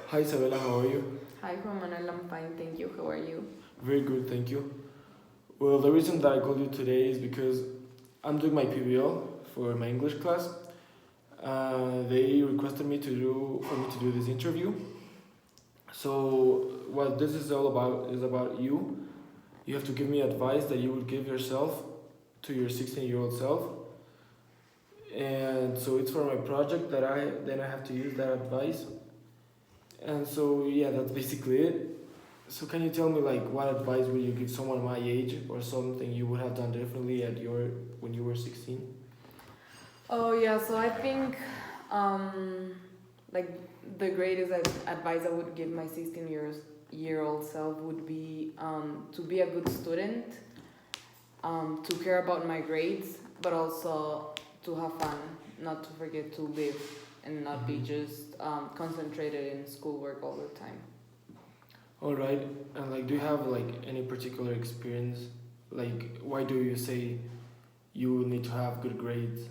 Hi Isabella, how are you? Hi, Juan Manuel. I'm fine, thank you. How are you? Very good, thank you. Well, the reason that I called you today is because I'm doing my PBL for my English class. They requested me to do this interview. So what this is all about is about you. You have to give me advice that you would give yourself to your 16-year-old self. And so it's for my project that I have to use that advice. And so yeah, that's basically it. So can you tell me like what advice would you give someone my age or something you would have done differently at your when you were 16? Oh yeah, so I think like the greatest advice I would give my 16-year-old self would be to be a good student, to care about my grades, but also to have fun, not to forget to live and not be just concentrated in schoolwork all the time. All right, and like, do you have like any particular experience? Like, why do you say you need to have good grades?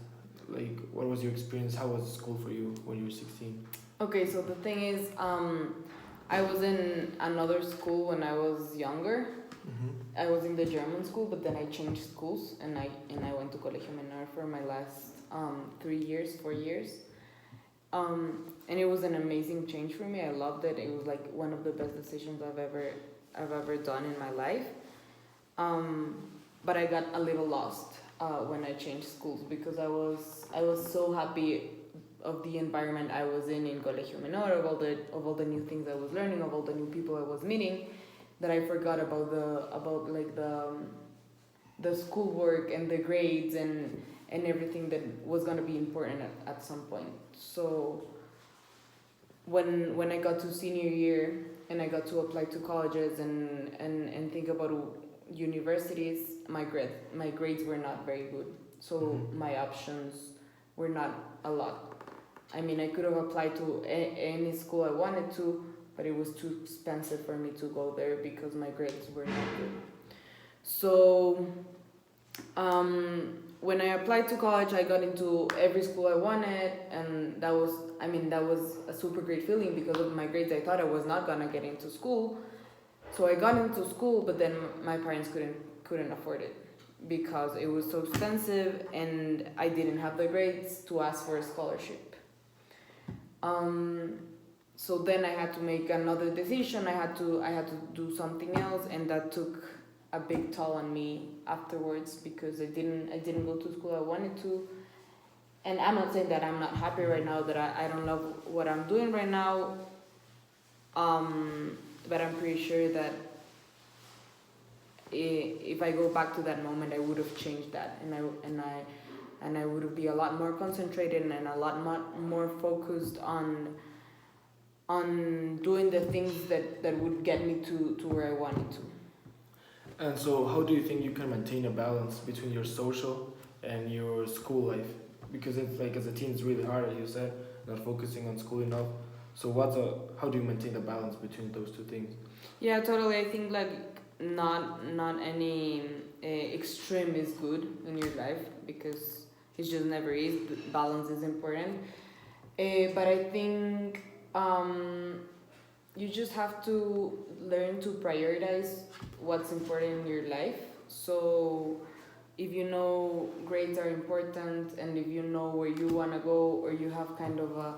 Like, what was your experience? How was school for you when you were 16? Okay, so the thing is, I was in another school when I was younger. I was in the German school, but then I changed schools and I went to Colegio Menor for my last 4 years. And it was an amazing change for me. I loved it. It was like one of the best decisions I've ever done in my life. But I got a little lost when I changed schools because I was so happy of the environment I was in Colegio Menor, of all the new things I was learning, of all the new people I was meeting, that I forgot about the schoolwork and the grades and everything that was gonna be important at some point. So when I got to senior year and I got to apply to colleges and think about universities, my grades were not very good. So my options were not a lot. I mean, I could have applied to any school I wanted to, but it was too expensive for me to go there because my grades were not good. So when I applied to college, I got into every school I wanted, and that was a super great feeling because of my grades. I thought I was not gonna get into school, so I got into school, but then my parents couldn't afford it because it was so expensive, and I didn't have the grades to ask for a scholarship. So then I had to make another decision. I had to do something else, and that took a big toll on me afterwards because I didn't go to school I wanted to. And I'm not saying that I'm not happy right now, that I don't love what I'm doing right now. But I'm pretty sure that if I go back to that moment, I would have changed that, and I would be a lot more concentrated and a lot more focused on doing the things that would get me to where I wanted to. And so, how do you think you can maintain a balance between your social and your school life? Because it's like as a teen, it's really hard, as you said, not focusing on school enough. So, how do you maintain the balance between those two things? Yeah, totally. I think like not any extreme is good in your life because it just never is. Balance is important. But I think you just have to learn to prioritize what's important in your life. So if you know grades are important and if you know where you want to go, or you have kind of a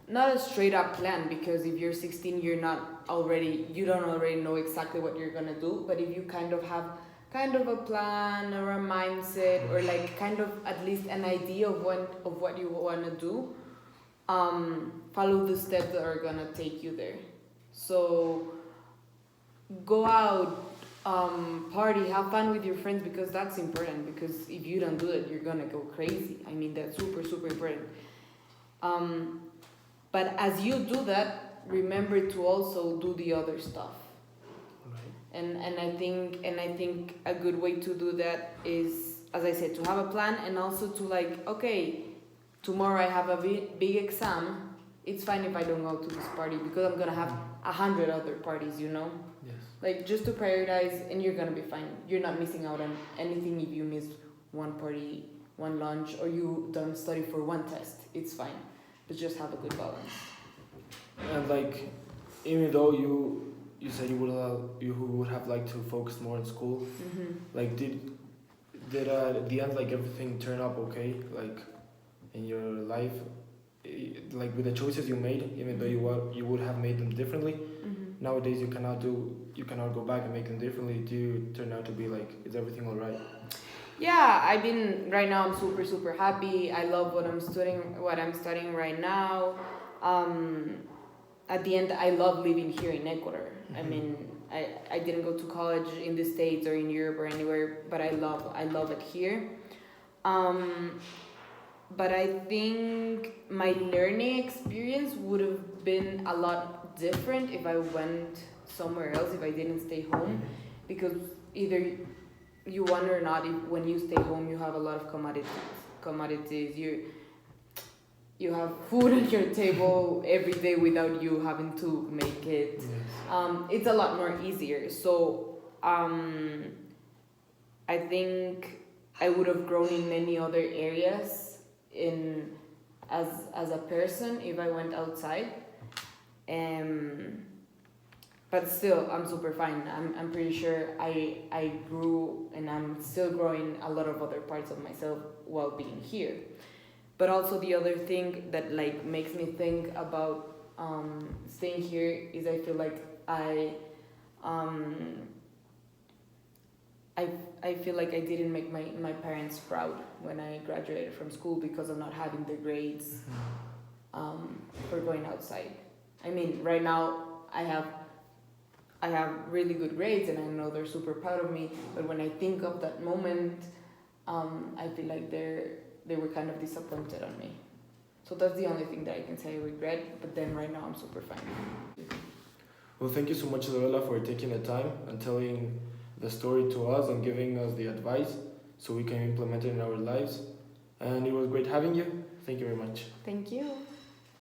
not a straight up plan, because if you're 16 you don't already know exactly what you're going to do, but if you kind of have kind of a plan or a mindset, or like kind of at least an idea of what you want to do, follow the steps that are gonna take you there. So go out, party, have fun with your friends, because that's important. Because if you don't do it, you're gonna go crazy. I mean, that's super super important. But as you do that, remember to also do the other stuff. And I think a good way to do that is, as I said, to have a plan, and also to like, okay, tomorrow I have a big exam. It's fine if I don't go to this party because I'm gonna have 100 other parties, Yes. like just to prioritize, and you're gonna be fine. You're not missing out on anything if you miss one party, one lunch, or you don't study for one test. It's fine, but just have a good balance. And like, even though you said you would have liked to focus more in school, like did at the end like everything turn up okay, like in your life, like with the choices you made, even though you would have made them differently. Nowadays you cannot go back and make them differently. Do you turn out to be like, is everything all right? Yeah, right now I'm super happy. I love what I'm studying right now. At the end, I love living here in Ecuador. I mean, I didn't go to college in the States or in Europe or anywhere, but I love it here. But I think my learning experience would have been a lot different if I went somewhere else, if I didn't stay home, because either you want or not, when you stay home, you have a lot of commodities. You have food on your table every day without you having to make it. Yes. It's a lot more easier. So I think I would have grown in many other areas as a person if I went outside. But still, I'm super fine. I'm pretty sure I grew and I'm still growing a lot of other parts of myself while being here. But also the other thing that like makes me think about staying here is I feel like I feel like I didn't make my parents proud when I graduated from school because of not having the grades for going outside. I mean, right now I have really good grades and I know they're super proud of me, but when I think of that moment, I feel like they were kind of disappointed on me. So that's the only thing that I can say I regret, but then right now I'm super fine. Well, thank you so much, Lorela, for taking the time and telling the story to us and giving us the advice so we can implement it in our lives. And it was great having you. Thank you very much. Thank you.